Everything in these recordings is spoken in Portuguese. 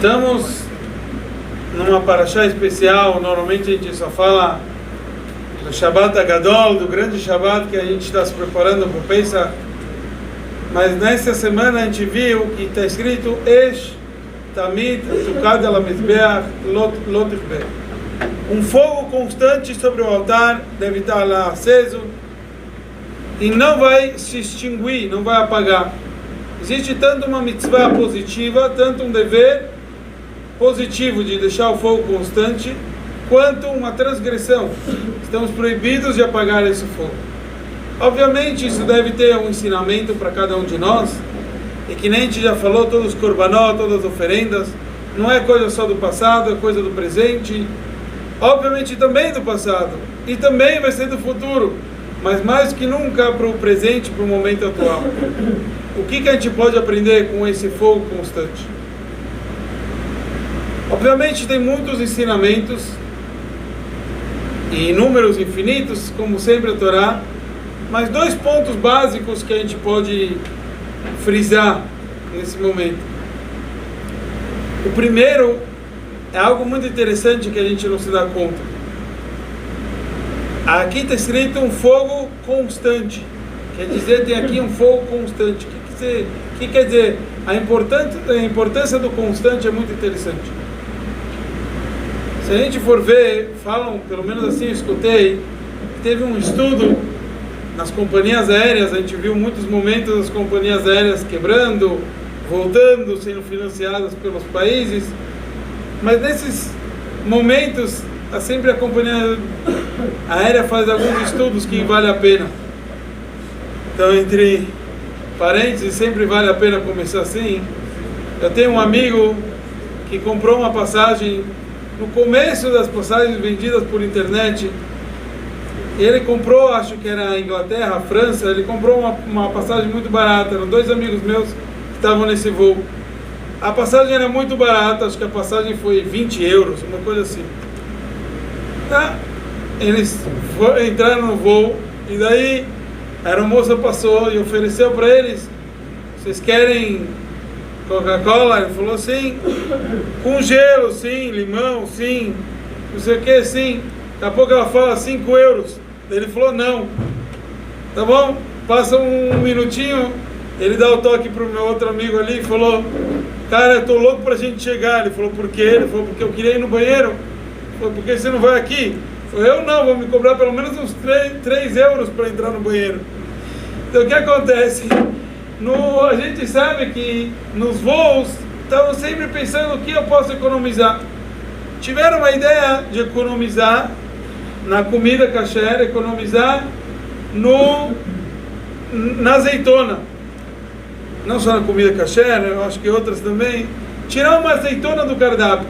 Estamos numa parashá especial. Normalmente a gente só fala do Shabbat Agadol, do grande Shabbat que a gente está se preparando para o Pesach. Mas nessa semana a gente viu que está escrito Esh Tamid Tukad Al Mizbeach Lo Tichbeh. Um fogo constante sobre o altar deve estar lá aceso e não vai se extinguir, não vai apagar. Existe tanto uma mitzvah positiva, tanto um dever positivo de deixar o fogo constante, quanto uma transgressão. Estamos proibidos de apagar esse fogo. Obviamente isso deve ter um ensinamento para cada um de nós, e que nem a gente já falou, todos os korbanot, todas as oferendas, não é coisa só do passado, é coisa do presente, obviamente também do passado, e também vai ser do futuro, mas mais que nunca para o presente, para o momento atual. O que a gente pode aprender com esse fogo constante? Obviamente tem muitos ensinamentos, e números infinitos, como sempre a Torá, mas dois pontos básicos que a gente pode frisar nesse momento. O primeiro é algo muito interessante que a gente não se dá conta. Aqui está escrito um fogo constante. Quer dizer, tem aqui um fogo constante. O que quer dizer? A importância do constante é muito interessante. Se a gente for ver, falam, pelo menos assim eu escutei, que teve um estudo nas companhias aéreas. A gente viu muitos momentos das companhias aéreas quebrando, voltando, sendo financiadas pelos países, mas nesses momentos sempre a companhia aérea faz alguns estudos que vale a pena. Então, entre parênteses, sempre vale a pena começar assim. Eu tenho um amigo que comprou uma passagem no começo das passagens vendidas por internet. Ele comprou, acho que era Inglaterra, França. Ele comprou uma passagem muito barata. Eram dois amigos meus que estavam nesse voo. A passagem era muito barata, acho que a passagem foi 20 euros, uma coisa assim. Tá? Eles entraram no voo e daí a aeromoça passou e ofereceu para eles: vocês querem Coca-Cola? Ele falou sim. Com gelo, sim. Limão, sim. Não sei o que, sim. Daqui a pouco ela fala 5 euros. Ele falou não. Tá bom? Passa um minutinho, ele dá o toque pro meu outro amigo ali e falou: cara, eu tô louco pra gente chegar. Ele falou: por quê? Ele falou: porque eu queria ir no banheiro. Ele falou: por que você não vai aqui? Ele falou: eu não, vou me cobrar pelo menos uns 3 euros para entrar no banheiro. Então o que acontece? A gente sabe que nos voos estavam sempre pensando o que eu posso economizar. Tiveram uma ideia de economizar na comida kasher, economizar na azeitona. Não só na comida kasher, eu acho que outras também. Tirar uma azeitona do cardápio.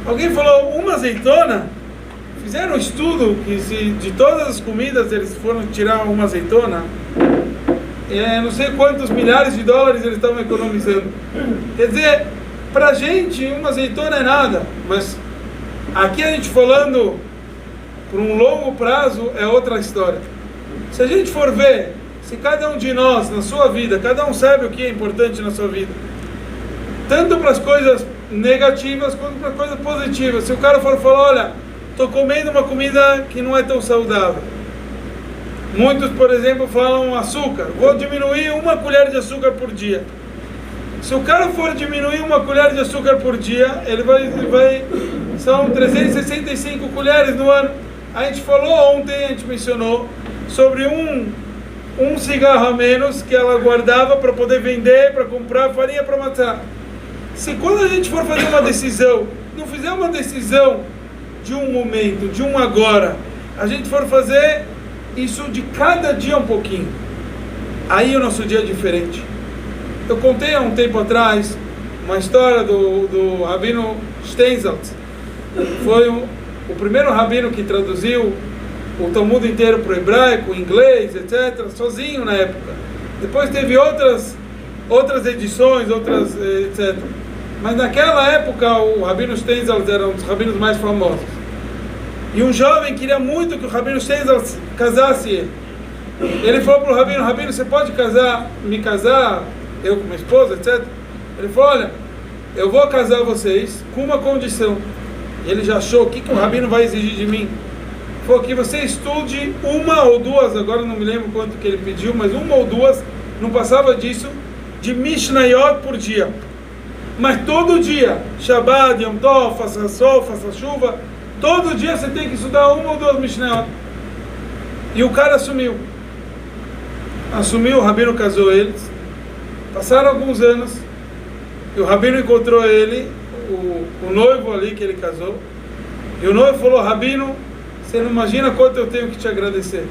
Alguém falou: uma azeitona? Fizeram um estudo que se de todas as comidas eles foram tirar uma azeitona, não sei quantos milhares de dólares eles estavam economizando. Quer dizer, pra gente uma azeitona é nada, mas aqui a gente falando por um longo prazo é outra história. Se a gente for ver, se cada um de nós na sua vida, cada um sabe o que é importante na sua vida, tanto para as coisas negativas quanto para as coisas positivas. Se o cara for falar: olha, estou comendo uma comida que não é tão saudável. Muitos, por exemplo, falam açúcar. Vou diminuir 1 colher de açúcar por dia. Se o cara for diminuir 1 colher de açúcar por dia, ele vai são 365 colheres no ano. A gente falou ontem, a gente mencionou sobre um cigarro a menos que ela guardava para poder vender, para comprar farinha para matar. Se quando a gente for fazer uma decisão, não fizer uma decisão de um momento, de um agora, a gente for fazer isso de cada dia um pouquinho, aí o nosso dia é diferente. Eu contei há um tempo atrás uma história do Rabino Steinsaltz. Foi o primeiro rabino que traduziu o Talmud inteiro para o hebraico, inglês, etc., sozinho na época. Depois teve outras edições, etc. Mas naquela época o Rabino Steinsaltz era um dos rabinos mais famosos. E um jovem queria muito que o Rabino Steinsaltz casasse ele. Ele falou para o Rabino: Rabino, você pode me casar, eu com minha esposa, etc. Ele falou: olha, eu vou casar vocês com uma condição. E ele já achou, o que o rabino vai exigir de mim? Foi que você estude uma ou duas, agora não me lembro quanto que ele pediu, mas uma ou duas, não passava disso, de Mishnayot por dia. Mas todo dia, Shabbat, Yom Tov, faça sol, faça chuva, todo dia você tem que estudar uma ou duas Mishnayot. E o cara assumiu, o rabino casou eles, passaram alguns anos, e o rabino encontrou ele, o noivo ali que ele casou, e o noivo falou, rabino, você não imagina quanto eu tenho que te agradecer.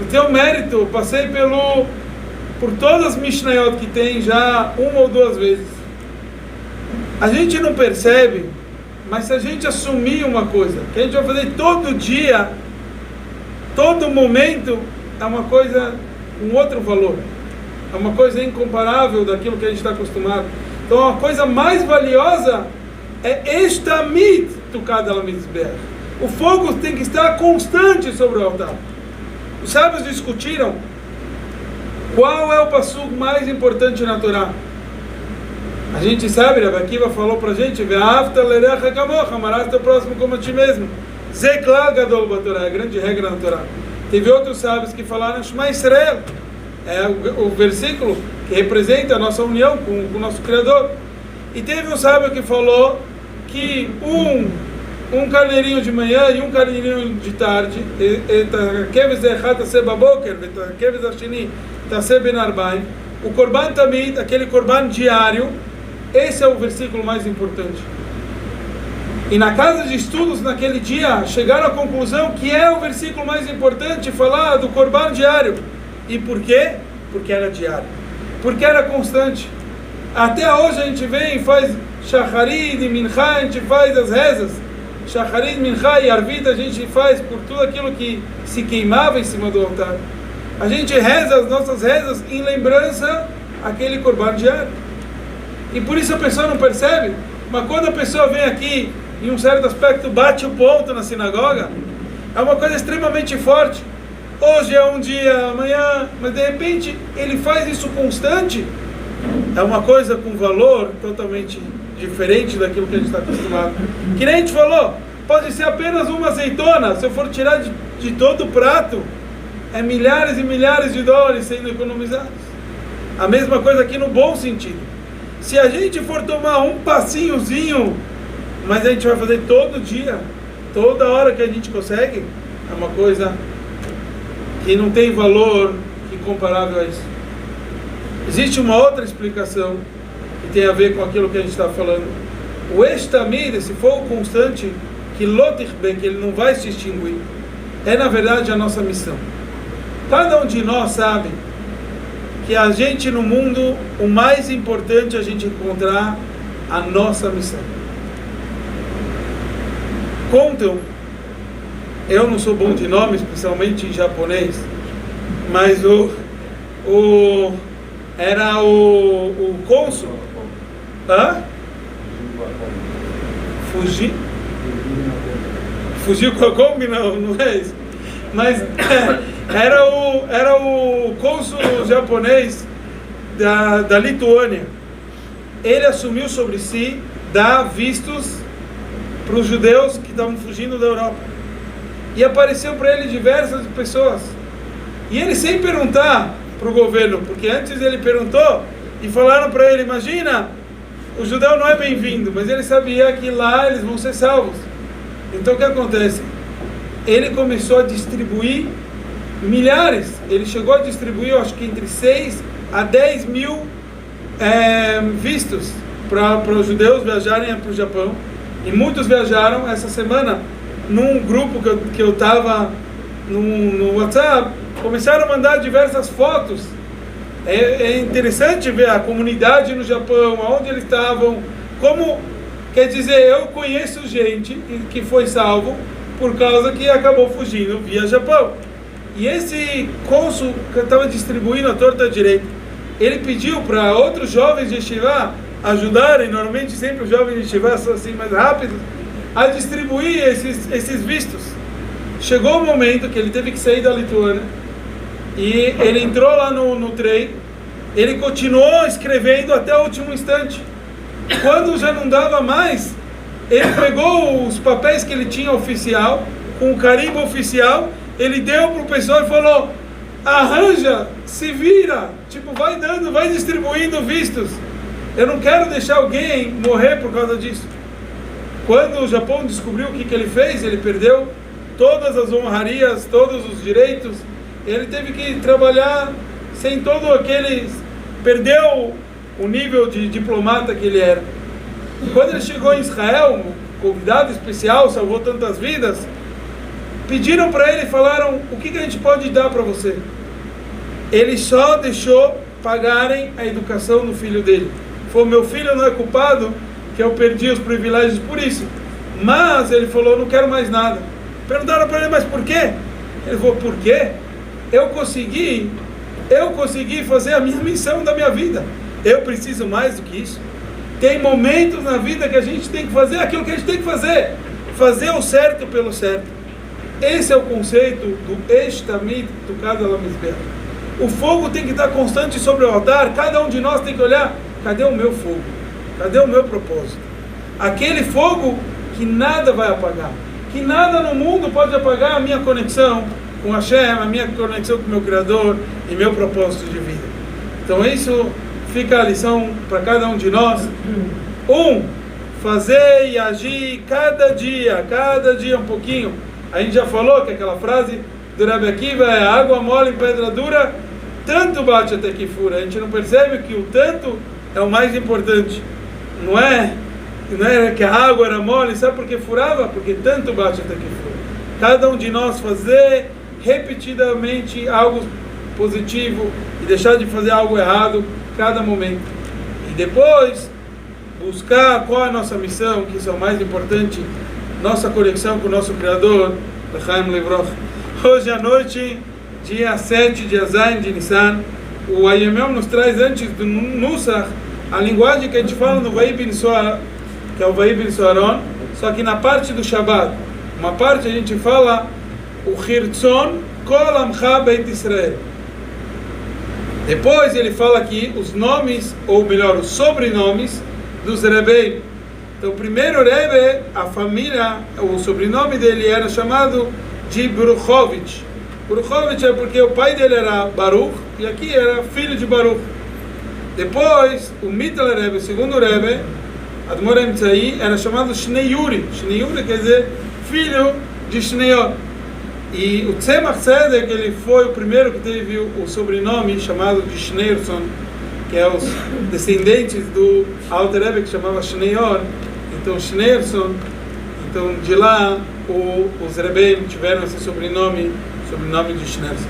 O teu mérito, eu passei por todas as Mishnayot que tem já uma ou duas vezes. A gente não percebe, mas se a gente assumir uma coisa, que a gente vai fazer todo dia, todo momento, é uma coisa com outro valor. É uma coisa incomparável daquilo que a gente está acostumado. Então a coisa mais valiosa é esta mit tocada na mizbeach. O fogo tem que estar constante sobre o altar. Os sábios discutiram qual é o passuco mais importante na Torá. A gente sabe, Rabbi Akiva falou pra gente, ve'ahavta lerecha kamocha, amarás teu próximo como a ti mesmo. Zeklal gadol b'Torá, é a grande regra na Torá. Teve outros sábios que falaram Shema Israel, é o versículo que representa a nossa união com o nosso Criador. E teve um sábio que falou que um carneirinho de manhã e um carneirinho de tarde, o korban tamid, aquele korban diário, esse é o versículo mais importante. E na casa de estudos naquele dia chegaram à conclusão que é o versículo mais importante falar do korban diário. E por quê? Porque era diário, porque era constante. Até hoje a gente vem e faz shacharit e mincha, a gente faz as rezas shacharit, mincha e arvit, a gente faz por tudo aquilo que se queimava em cima do altar. A gente reza as nossas rezas em lembrança àquele korban diário. E por isso a pessoa não percebe, mas quando a pessoa vem aqui, em um certo aspecto, bate o ponto na sinagoga, é uma coisa extremamente forte. Hoje é um dia, amanhã, mas de repente ele faz isso constante, é uma coisa com valor totalmente diferente daquilo que a gente está acostumado. Que nem a gente falou, pode ser apenas uma azeitona, se eu for tirar de todo o prato, é milhares e milhares de dólares sendo economizados. A mesma coisa aqui no bom sentido. Se a gente for tomar um passinhozinho, mas a gente vai fazer todo dia, toda hora que a gente consegue, é uma coisa que não tem valor incomparável a isso. Existe uma outra explicação que tem a ver com aquilo que a gente está falando. O estamir, esse fogo constante, que lotichben, que ele não vai se extinguir, é na verdade a nossa missão. Cada um de nós sabe que a gente no mundo, o mais importante é a gente encontrar a nossa missão. Contam, eu não sou bom de nome, especialmente em japonês, mas era o cônsul, fugiu com a Kombi, não é isso, mas era o cônsul japonês da Lituânia. Ele assumiu sobre si dar vistos para os judeus que estavam fugindo da Europa, e apareceu para ele diversas pessoas, e ele sem perguntar para o governo, porque antes ele perguntou e falaram para ele, imagina, o judeu não é bem-vindo, mas ele sabia que lá eles vão ser salvos. Então o que acontece? Ele começou a distribuir milhares, ele chegou a distribuir, acho que entre 6 a 10 mil vistos para os judeus viajarem para o Japão, e muitos viajaram. Essa semana, num grupo que eu estava no WhatsApp, começaram a mandar diversas fotos. É interessante ver a comunidade no Japão, aonde eles estavam, como, quer dizer, eu conheço gente que foi salvo por causa que acabou fugindo via Japão. E esse cônsul que estava distribuindo a torta direita, ele pediu para outros jovens de Yeshiva ajudarem, normalmente sempre os jovens de Yeshiva são assim mais rápidos, a distribuir esses vistos. Chegou o momento que ele teve que sair da Lituânia, e ele entrou lá no trem, ele continuou escrevendo até o último instante. Quando já não dava mais, ele pegou os papéis que ele tinha oficial, com o carimbo oficial, ele deu para o pessoal e falou: arranja, se vira, tipo, vai dando, vai distribuindo vistos. Eu não quero deixar alguém morrer por causa disso. Quando o Japão descobriu o que ele fez, ele perdeu todas as honrarias, todos os direitos. Ele teve que trabalhar sem todo aquele... Perdeu o nível de diplomata que ele era. Quando ele chegou em Israel, um convidado especial, salvou tantas vidas, pediram para ele e falaram: o que a gente pode dar para você? Ele só deixou pagarem a educação do filho dele. Falou: meu filho não é culpado que eu perdi os privilégios por isso. Mas ele falou: não quero mais nada. Perguntaram para ele: mas por quê? Ele falou: por quê? Eu consegui fazer a minha missão da minha vida. Eu preciso mais do que isso. Tem momentos na vida que a gente tem que fazer aquilo que a gente tem que fazer. Fazer o certo pelo certo. Esse é o conceito do Eish Tamid Tukad Al HaMizbeach. O fogo tem que estar constante sobre o altar. Cada um de nós tem que olhar: cadê o meu fogo? Cadê o meu propósito? Aquele fogo que nada vai apagar. Que nada no mundo pode apagar a minha conexão com Hashem, a minha conexão com o meu Criador e meu propósito de vida. Então isso fica a lição para cada um de nós. Fazer e agir cada dia um pouquinho. A gente já falou que aquela frase do Rebbe Akiva é: água mole em pedra dura, tanto bate até que fura. A gente não percebe que o tanto é o mais importante. Não é que a água era mole, sabe por que furava? Porque tanto bate até que fura. Cada um de nós fazer repetidamente algo positivo e deixar de fazer algo errado cada momento. E depois buscar qual é a nossa missão, que isso é o mais importante, nossa conexão com o nosso Criador, L'chaim Livroch. Hoje à noite, dia 7 de Zayin de Nissan, o Ayemel nos traz antes do Nusach a linguagem que a gente fala no Vayi bin Soar, que é o Vayi bin Soaron, só que na parte do Shabbat, uma parte a gente fala o Hirtzon Kol Amcha Beit Israel. Depois ele fala aqui os nomes, ou melhor, os sobrenomes dos Rebbeim. Então o primeiro Rebbe, a família, o sobrenome dele era chamado de Bruchovich. Bruchovich é porque o pai dele era Baruch, e aqui era filho de Baruch. Depois, o Mittler Rebbe, o segundo Rebbe, Admor Emtzai, era chamado Shnei Yuri. Shnei Yuri quer dizer filho de Shneiot. E o Tzemach Tzedek, ele foi o primeiro que teve o sobrenome chamado de Schneerson, que é os descendentes do Alter Rebbe, que chamava Shneiot. Então Schneerson, então de lá os Rebbeim tiveram esse sobrenome de Schneerson.